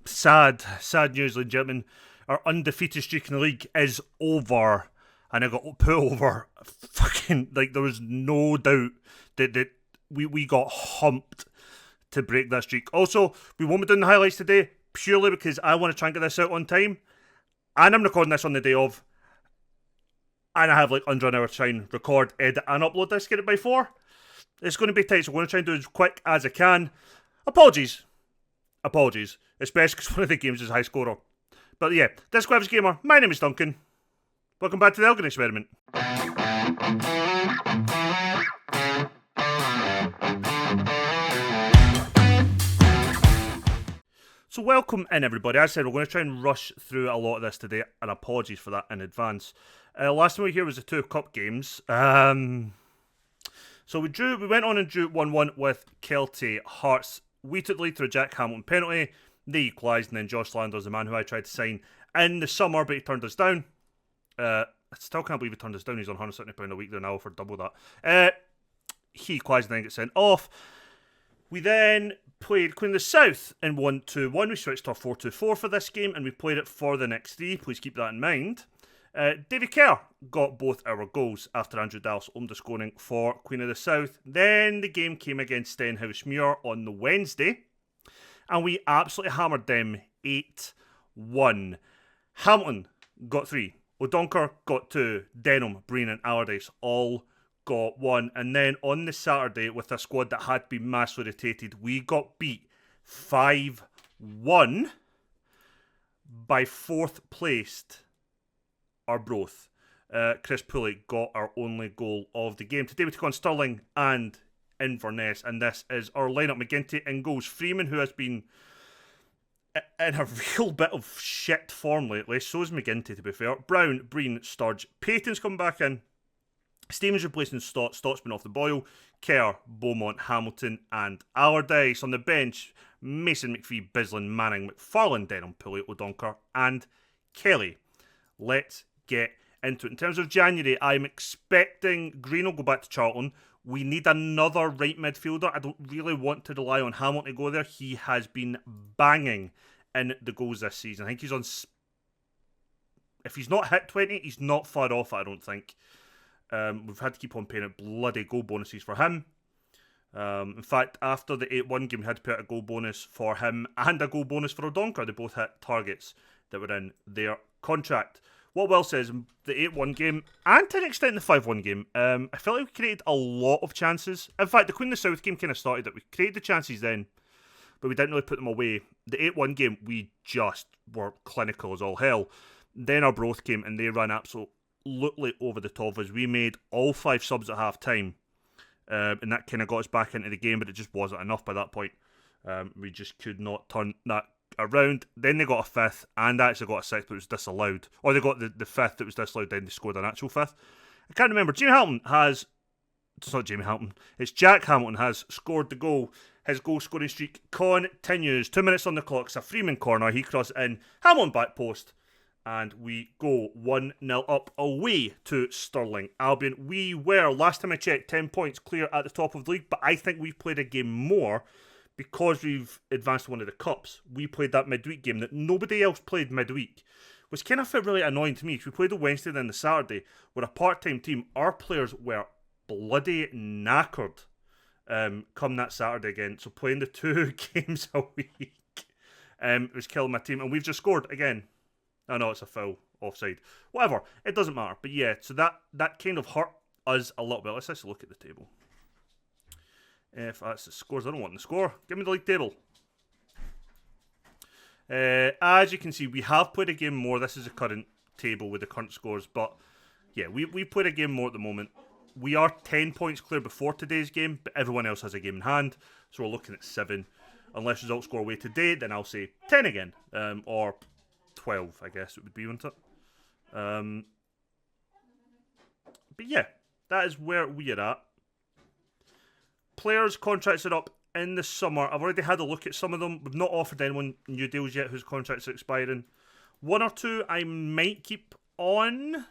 Sad news, ladies and gentlemen. Our undefeated streak in the league is over, and I got put over. Fucking like there was no doubt that we got humped to break that streak. Also, we won't be doing the highlights today purely because I want to try and get this out on time, and I'm recording this on the day of, and I have like under an hour to try and record, edit, and upload this. Get it by 4. It's going to be tight, so I'm going to try and do it as quick as I can. Apologies, especially because one of the games is high scorer. But yeah, this is Gamer. My name is Duncan. Welcome back to the Elgin Experiment. So welcome in, everybody. As I said, we're going to try and rush through a lot of this today, and apologies for that in advance. Last time we were here was the 2 cup games. So we went on and drew 1-1 with Kelty Hearts. We took the lead through a Jack Hamilton penalty. They equalised, and then Josh Landers, the man who I tried to sign in the summer, but he turned us down. I still can't believe he turned us down. He's on £170 a week there now for double that. He equalised and then got sent off. We then played Queen of the South in 1-2-1. We switched to our 4-2-4 for this game, and we played it for the next 3. Please keep that in mind. Davy Kerr got both our goals after Andrew Dallas opened the scoring for Queen of the South. Then the game came against Stenhousemuir on the Wednesday, and we absolutely hammered them 8-1. Hamilton got 3. O'Donkor got 2. Denham, Breen and Allardyce all got 1. And then on the Saturday, with a squad that had been massively rotated, we got beat 5-1 by 4th placed Arbroath. Chris Pulley got our only goal of the game. Today we took on Stirling and Inverness, and this is our lineup. McGinty in goals. Freeman, who has been in a real bit of shit form lately. So is McGinty, to be fair. Brown, Breen, Sturge. Payton's come back in. Stevens replacing Stott. Stott's been off the boil. Kerr, Beaumont, Hamilton and Allardyce. On the bench, Mason, McPhee, Bislin, Manning, McFarlane, Denham, Pulley, O'Donkor and Kelly. Let's get into it. In terms of January, I'm expecting Green will go back to Charlton. We need another right midfielder. I don't really want to rely on Hamilton to go there. He has been banging in the goals this season. I think he's on... If he's not hit 20, he's not far off, I don't think. We've had to keep on paying out bloody goal bonuses for him. In fact, after the 8-1 game, we had to pay out a goal bonus for him and a goal bonus for O'Donkor. They both hit targets that were in their contract. What Will says, the 8-1 game, and to an extent the 5-1 game, I felt like we created a lot of chances. In fact, the Queen of the South game kind of started it. We created the chances then, but we didn't really put them away. The 8-1 game, we just were clinical as all hell. Then Arbroath came, and they ran absolutely over the top as we made all 5 subs at half-time. And that kind of got us back into the game, but it just wasn't enough by that point. We just could not turn that around. Then they got a 5th and actually got a 6th, but it was disallowed. Or they got the 5th that was disallowed, then they scored an actual 5th. I can't remember. It's not Jamie Hamilton. It's Jack Hamilton has scored the goal. His goal scoring streak continues. 2 minutes on the clock. It's a Freeman corner. He crosses in. Hamilton back post. And we go 1-0 up away to Stirling Albion. We were, last time I checked, 10 points clear at the top of the league, but I think we've played a game more because we've advanced to one of the cups. We played that midweek game that nobody else played midweek, which kind of felt really annoying to me because we played the Wednesday and then the Saturday. We're a part-time team. Our players were bloody knackered come that Saturday again. So playing the 2 games a week was killing my team. And we've just scored again. I know it's a foul, offside. Whatever, it doesn't matter. But yeah, so that kind of hurt us a little bit. Let's actually look at the table. If that's the scores, I don't want the score. Give me the league table. As you can see, we have played a game more. This is the current table with the current scores. But yeah, we played a game more at the moment. We are 10 points clear before today's game, but everyone else has a game in hand. So we're looking at 7. Unless results score away today, then I'll say 10 again. Or 12, I guess it would be, wouldn't it? But yeah, that is where we are at. Players' contracts are up in the summer. I've already had a look at some of them. We've not offered anyone new deals yet whose contracts are expiring. 1 or 2 I might keep on.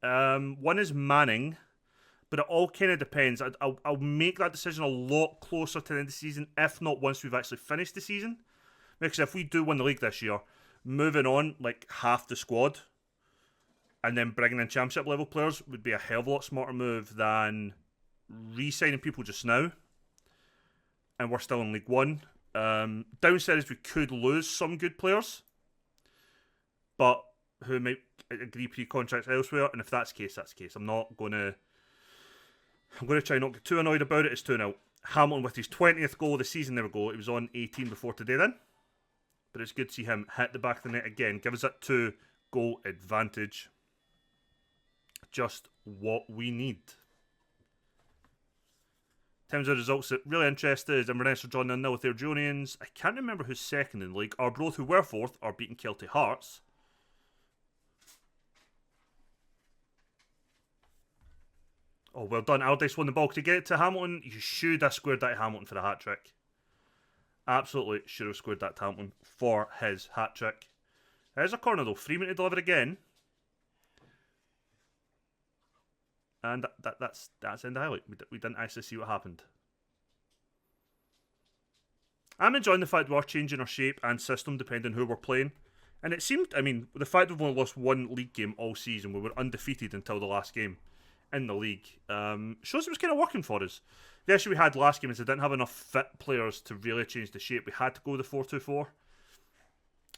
One is Manning, but it all kind of depends. I'll make that decision a lot closer to the end of the season, if not once we've actually finished the season. Because if we do win the league this year, moving on like half the squad and then bringing in championship level players would be a hell of a lot smarter move than re-signing people just now. And we're still in League One. Downside is we could lose some good players, but who might agree pre-contracts elsewhere. And if that's the case, that's the case. I'm going to try not get too annoyed about it. It's 2-0. Hamilton with his 20th goal of the season. There we go. It was on 18 before today then. But it's good to see him hit the back of the net again. Give us that 2-goal advantage. Just what we need. In terms of results that really interested is Inverness are drawing 0-0 with their Jonians. I can't remember who's second in the league. Arbroath, who were fourth, are beating Kelty Hearts. Oh, well done. Aldice won the ball. To get it to Hamilton, you should have squared that to Hamilton for the hat-trick. Absolutely should have squared that to Hamilton for his hat-trick. There's a corner, though. Freeman to deliver again. And that's in the highlight. We didn't actually see what happened. I'm enjoying the fact we're changing our shape and system depending on who we're playing. And it seemed, I mean, the fact we've only lost one league game all season, we were undefeated until the last game in the league, shows it was kind of working for us. The issue we had last game is they didn't have enough fit players to really change the shape. We had to go the 4-2-4.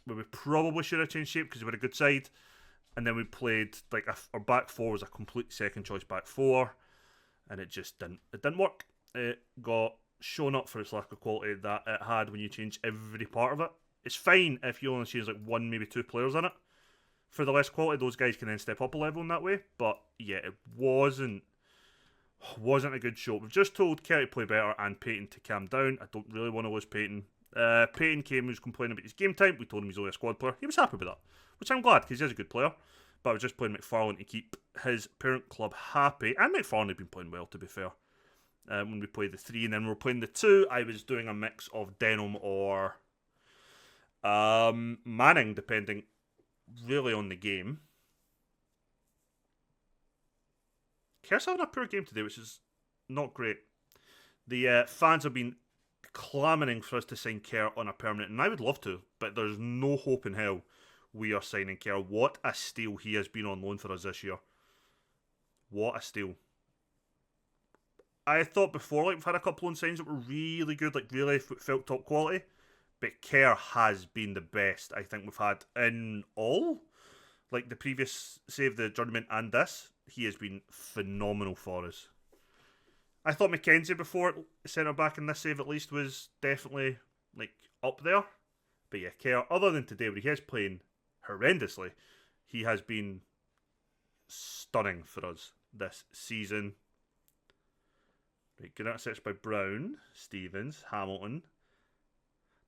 But we probably should have changed shape because we were a good side. And then we played, like, our back four was a complete second choice back four. And it just didn't work. It got shown up for its lack of quality that it had when you change every part of it. It's fine if you only change like one, maybe two players in it. For the less quality, those guys can then step up a level in that way. But yeah, it wasn't a good show. We've just told Kerry to play better and Peyton to calm down. I don't really want to lose Peyton. Peyton came, he was complaining about his game time. We told him he's only a squad player. He was happy with that, which I'm glad because he's a good player. But I was just playing McFarlane to keep his parent club happy. And McFarlane had been playing well, to be fair. When we played the 3 and then we were playing the 2, I was doing a mix of Denham or Manning, depending really on the game. Kerr's having a poor game today, which is not great. The fans have been clamouring for us to sign Kerr on a permanent, and I would love to, but there's no hope in hell we are signing Kerr. What a steal he has been on loan for us this year. What a steal. I thought before, like, we've had a couple loan signs that were really good, like really felt top quality, but Kerr has been the best I think we've had in all. Like the previous save, the journeyman, and this, he has been phenomenal for us. I thought McKenzie before centre back in this save at least was definitely like up there. But yeah, Kerr, other than today where he is playing horrendously, he has been stunning for us this season. Right, good interception by Brown, Stevens, Hamilton.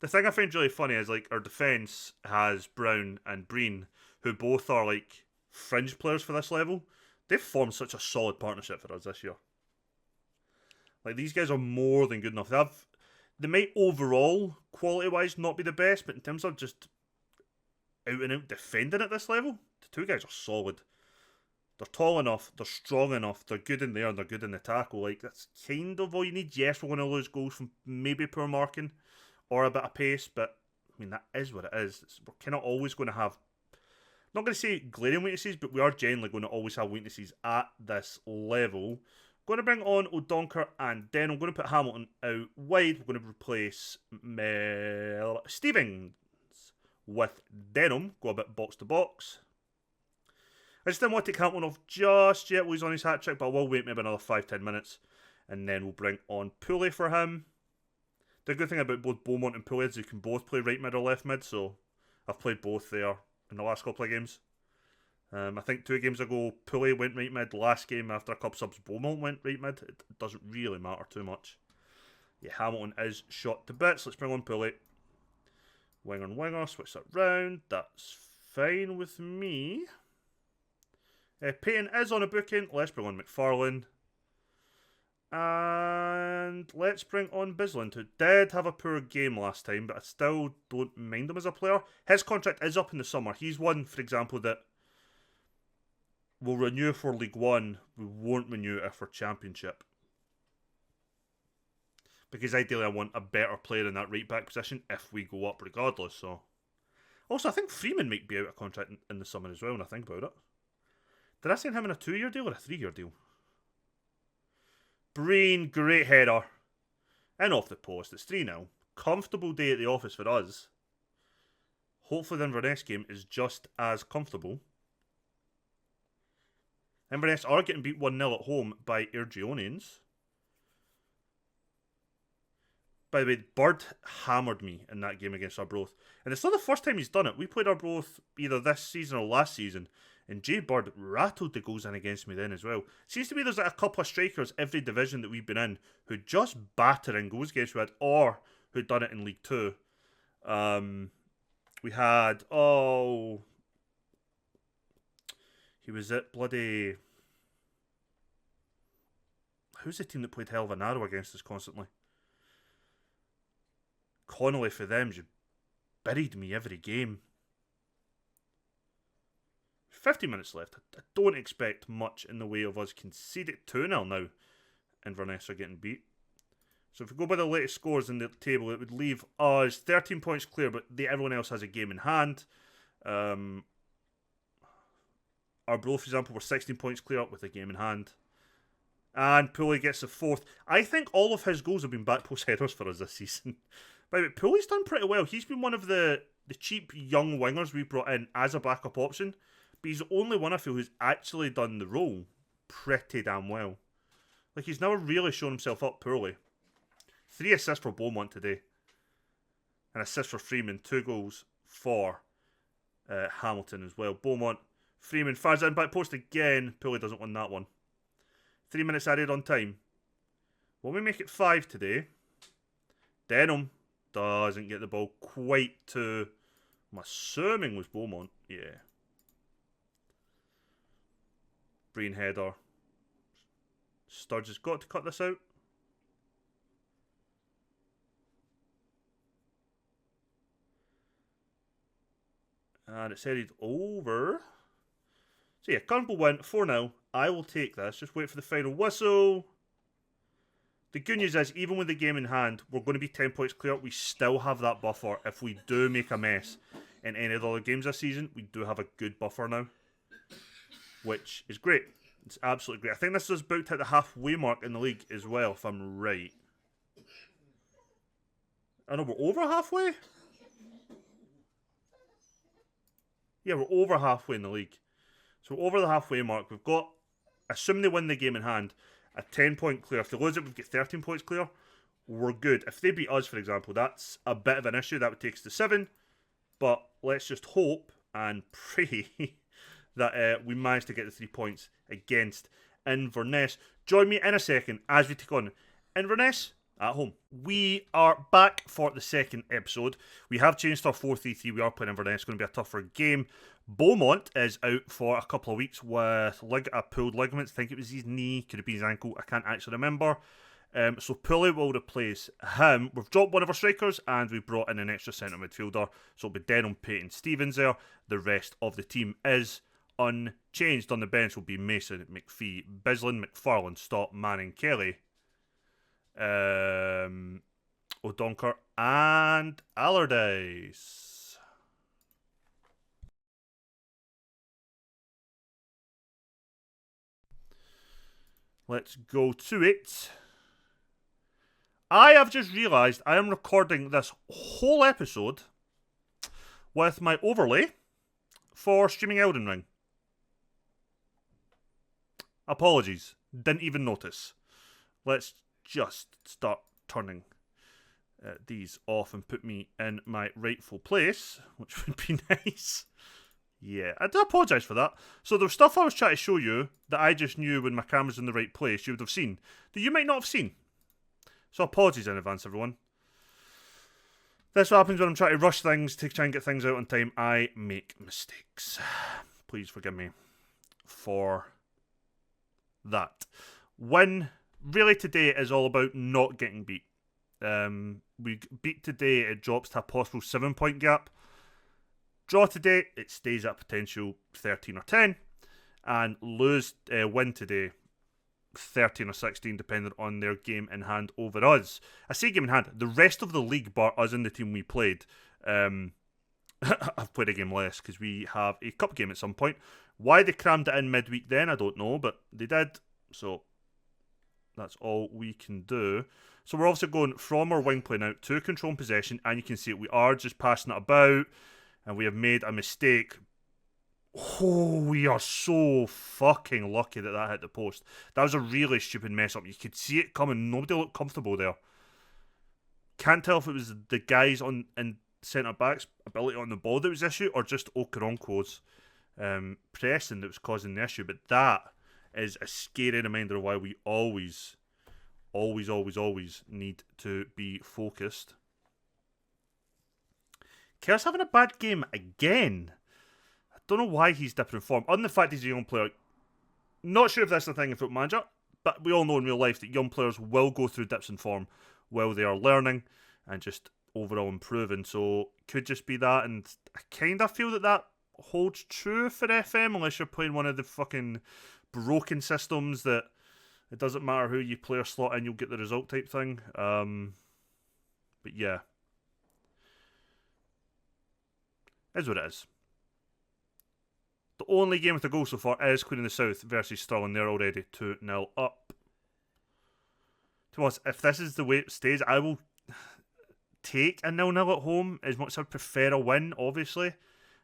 The thing I find really funny is like our defence has Brown and Breen, who both are like fringe players for this level. They've formed such a solid partnership for us this year. Like these guys are more than good enough. They might overall, quality-wise, not be the best, but in terms of just out and out defending at this level, the two guys are solid. They're tall enough, they're strong enough, they're good in there, and they're good in the tackle. Like, that's kind of all you need. Yes, we're going to lose goals from maybe poor marking or a bit of pace, but, I mean, that is what it is. We're kind of always going to have, not going to say glaring weaknesses, but we are generally going to always have weaknesses at this level. Going to bring on O'Donker and then I'm going to put Hamilton out wide. We're going to replace Stevens with Denham. Go a bit box to box. I just didn't want to take Hamilton off just yet while he's on his hat trick, but I will wait maybe another 5-10 minutes and then we'll bring on Pooley for him. The good thing about both Beaumont and Pooley is they can both play right mid or left mid, so I've played both there in the last couple of games. I think 2 games ago, Pooley went right mid. Last game, after a couple subs, Beaumont went right mid. It doesn't really matter too much. Yeah, Hamilton is shot to bits. Let's bring on Pooley. Winger and winger, switch that round. That's fine with me. Payton is on a booking. Let's bring on McFarlane. And let's bring on Bisland, who did have a poor game last time, but I still don't mind him as a player. His contract is up in the summer. He's one, for example, that we'll renew for League One. We won't renew it for Championship. Because ideally I want a better player in that right back position if we go up regardless. So, also I think Freeman might be out of contract in the summer as well when I think about it. Did I sign him in a 2-year deal or a 3-year deal? Breen, great header. And off the post. It's 3-0. Comfortable day at the office for us. Hopefully the Inverness game is just as comfortable. Inverness are getting beat 1-0 at home by Ergionians. By the way, Bird hammered me in that game against Arbroath. And it's not the first time he's done it. We played Arbroath either this season or last season. And Jay Bird rattled the goals in against me then as well. Seems to be there's like a couple of strikers every division that we've been in who just batter in goals against me or who'd done it in League 2. We had, he was at bloody... Who's the team that played hell of an arrow against us constantly? Connolly for them just buried me every game. 50 minutes left. I don't expect much in the way of us conceding 2-0 now. Inverness are getting beat. So if we go by the latest scores in the table, it would leave us 13 points clear, but everyone else has a game in hand. Arbroath, for example, were 16 points clear up with a game in hand. And Pooley gets the 4th. I think all of his goals have been back post headers for us this season. By the way, Pooley's done pretty well. He's been one of the cheap young wingers we brought in as a backup option. But he's the only one I feel who's actually done the role pretty damn well. Like, he's never really shown himself up poorly. 3 assists for Beaumont today. An assist for Freeman. 2 goals for Hamilton as well. Beaumont, Freeman fires in back post again. Pooley doesn't win that one. 3 minutes added on time. Will we make it 5 today? Denham doesn't get the ball quite to... I'm assuming was Beaumont. Yeah. Breen header. Sturge has got to cut this out. And it's headed over. So yeah, Carnival win 4-0. I will take this. Just wait for the final whistle. The good news is, even with the game in hand, we're going to be 10 points clear. We still have that buffer. If we do make a mess in any of the other games this season, we do have a good buffer now. Which is great. It's absolutely great. I think this is about to hit the halfway mark in the league as well, if I'm right. I know we're over halfway? Yeah, we're over halfway in the league. So over the halfway mark, we've got, assuming they win the game in hand, a 10-point clear. If they lose it, we get 13 points clear. We're good. If they beat us, for example, that's a bit of an issue. That would take us to 7. But let's just hope and pray that we manage to get the 3 points against Inverness. Join me in a second as we take on Inverness at home. We are back for the second episode. We have changed our 4-3-3. We are playing Inverness. It's going to be a tougher game. Beaumont is out for a couple of weeks with pulled ligaments. I think it was his knee, could have been his ankle. I can't actually remember. So Pooley will replace him. We've dropped one of our strikers and we've brought in an extra centre midfielder. So it'll be Denham, Payton, Stevens there. The rest of the team is unchanged. On the bench will be Mason, McPhee, Bislin, McFarlane, Stott, Manning, Kelly, O'Donker and Allardyce. Let's go to it. I have just realised I am recording this whole episode with my overlay for streaming Elden Ring. Apologies. Didn't even notice. Let's just start turning these off and put me in my rightful place, which would be nice. Yeah, I do apologise for that. So there was stuff I was trying to show you that I just knew when my camera's in the right place you would have seen, that you might not have seen. So apologies in advance, everyone. That's what happens when I'm trying to rush things to try and get things out on time. I make mistakes. Please forgive me for that. Win, really today, is all about not getting beat. We beat today, it drops to a possible 7-point gap. Draw today, it stays at potential 13 or 10. And win today, 13 or 16, depending on their game in hand over us. I say game in hand. The rest of the league, bar us and the team we played, I've played a game less because we have a cup game at some point. Why they crammed it in midweek then, I don't know, but they did. So that's all we can do. So we're also going from our wing play now to control and possession, and you can see we are just passing it about, and we have made a mistake. Oh, we are so fucking lucky that that hit the post. That was a really stupid mess up. You could see it coming. Nobody looked comfortable there. Can't tell if it was the guys on in centre back's ability on the ball that was the issue, or just Okaronko's pressing that was causing the issue. But that is a scary reminder of why we always need to be focused. Kerr's having a bad game again. I don't know why he's dipping in form. On the fact he's a young player, not sure if that's the thing in Football Manager, but we all know in real life that young players will go through dips in form while they are learning and just overall improving. So could just be that, and I kind of feel that that holds true for FM unless you're playing one of the fucking broken systems that it doesn't matter who you play or slot in, you'll get the result type thing. But yeah, is what it is. The only game with a goal so far is Queen of the South versus Stirling. They're already 2-0 up. To be honest, if this is the way it stays, I will take a 0-0 at home, as much as I'd prefer a win, obviously.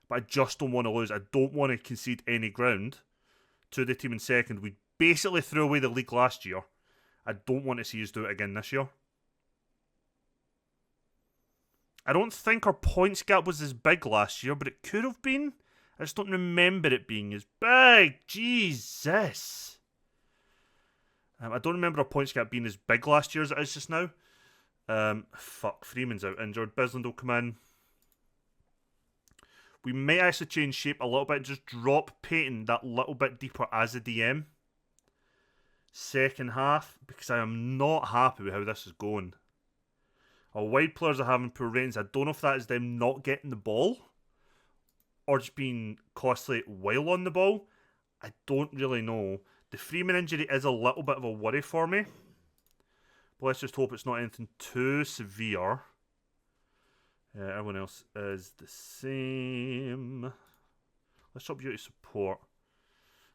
But I just don't want to lose. I don't want to concede any ground to the team in second. We basically threw away the league last year. I don't want to see us do it again this year. I don't think our points gap was as big last year, but it could have been. I just don't remember it being as big. Jesus. I don't remember our points gap being as big last year as it is just now. Fuck, Freeman's out injured. Bisland will come in. We might actually change shape a little bit. Just drop Peyton that little bit deeper as a DM. Second half, because I am not happy with how this is going. Our wide players are having poor ratings. I don't know if that is them not getting the ball or just being costly while on the ball. I don't really know. The Freeman injury is a little bit of a worry for me. But let's just hope it's not anything too severe. Everyone else is the same. Let's drop you to support.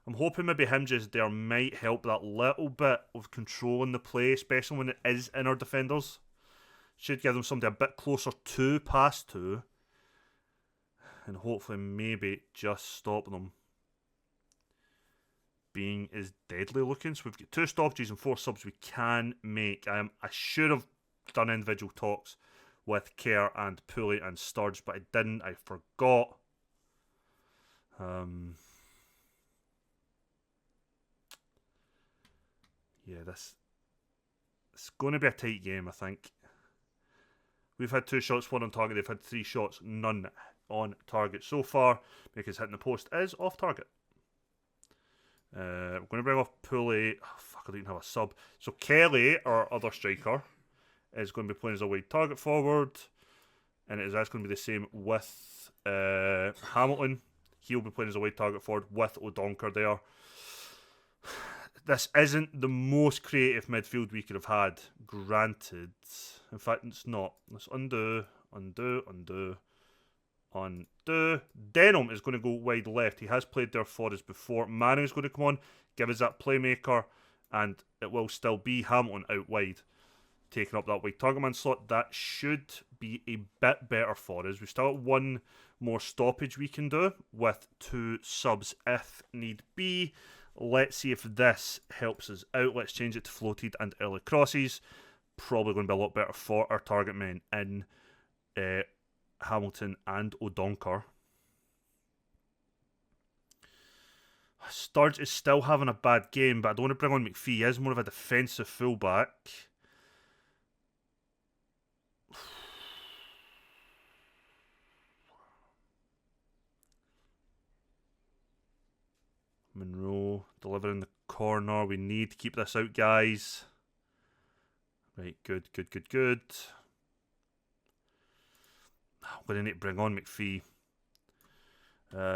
I'm hoping maybe him just there might help that little bit of control in the play, especially when it is in our defenders. Should give them something a bit closer to pass to. And hopefully maybe just stop them being as deadly looking. So we've got 2 stoppages and 4 subs we can make. I should have done individual talks with Kerr and Pooley and Sturge, but I didn't. I forgot. Yeah, it's going to be a tight game, I think. We've had 2 shots, 1 on target. They've had 3 shots, none on target so far, because hitting the post is off target. We're going to bring off Pooley. Oh, fuck, I didn't have a sub. So Kelly, our other striker, is going to be playing as a wide target forward, and it is actually going to be the same with Hamilton. He'll be playing as a wide target forward with O'Donker there. This isn't the most creative midfield we could have had, granted. In fact, it's not. Let's undo. Denham is going to go wide left. He has played there for us before. Manning's going to come on, give us that playmaker, and it will still be Hamilton out wide, taking up that wide target man slot. That should be a bit better for us. We've still got 1 more stoppage we can do with 2 subs if need be. Let's see if this helps us out. Let's change it to floated and early crosses. Probably going to be a lot better for our target men in Hamilton and O'Donker. Sturge is still having a bad game, but I don't want to bring on McPhee. He is more of a defensive fullback. Monroe delivering the corner. We need to keep this out, guys. Right, good. I'm going to need to bring on McPhee.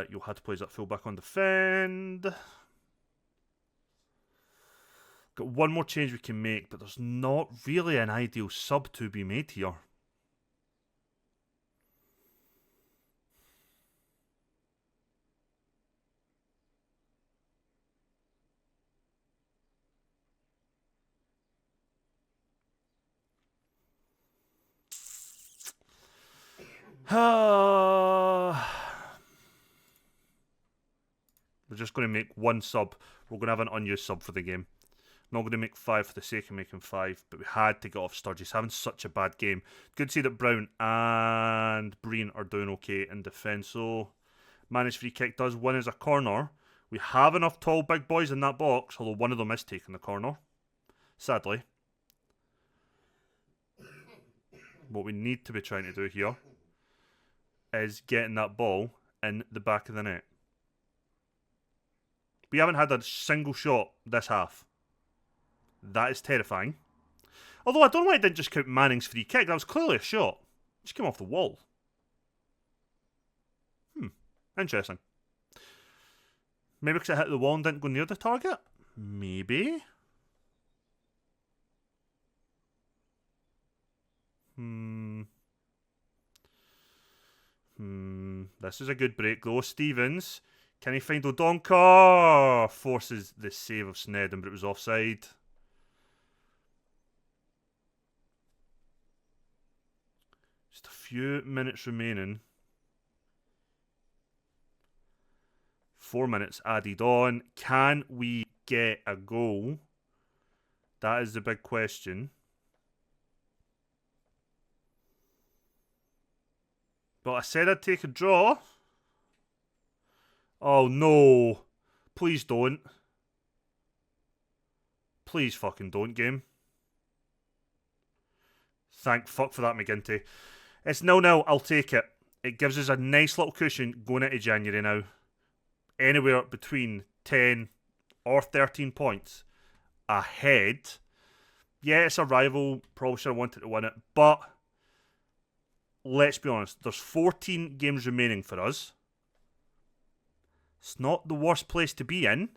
You'll have to play as that fullback on defend. Got one more change we can make, but there's not really an ideal sub to be made here. We're just going to make one sub. We're going to have an unused sub for the game. Not going to make 5 for the sake of making 5, but we had to get off Sturgis having such a bad game. Good to see that Brown and Breen are doing okay in defence. So, managed free kick does win as a corner. We have enough tall big boys in that box, although one of them is taking the corner. Sadly. What we need to be trying to do here is getting that ball in the back of the net. We haven't had a single shot this half. That is terrifying. Although I don't know why I didn't just count Manning's free kick. That was clearly a shot. It just came off the wall. Interesting. Maybe because it hit the wall and didn't go near the target? Maybe. This is a good break though. Stevens. Can he find O'Donker? Forces the save of Snedden, but it was offside. Just a few minutes remaining. 4 minutes added on. Can we get a goal? That is the big question. But I said I'd take a draw. Oh no. Please don't. Please fucking don't, game. Thank fuck for that, McGinty. It's 0-0. I'll take it. It gives us a nice little cushion going into January now. Anywhere between 10 or 13 points ahead. Yeah, it's a rival. Probably should have wanted to win it. But let's be honest. There's 14 games remaining for us. It's not the worst place to be in.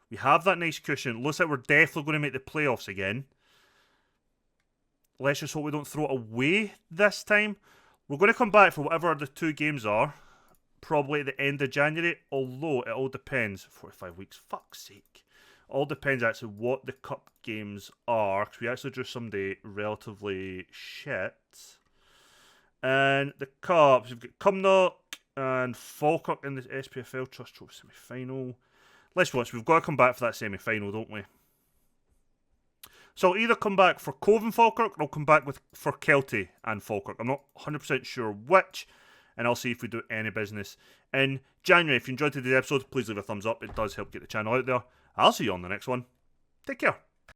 We have that nice cushion. Looks like we're definitely going to make the playoffs again. Let's just hope we don't throw it away this time. We're going to come back for whatever the 2 games are. Probably at the end of January. Although it all depends. 45 weeks. Fuck's sake. All depends actually what the cup games are. Because we actually drew somebody relatively shit. And the cups. We've got Cumnock and Falkirk in the SPFL Trust Trophy semi-final. Let's watch. We've got to come back for that semi-final, don't we? So I'll either come back for Cove and Falkirk, or I'll come back for Kelty and Falkirk. I'm not 100% sure which, and I'll see if we do any business in January. If you enjoyed today's episode, please leave a thumbs up. It does help get the channel out there. I'll see you on the next one. Take care.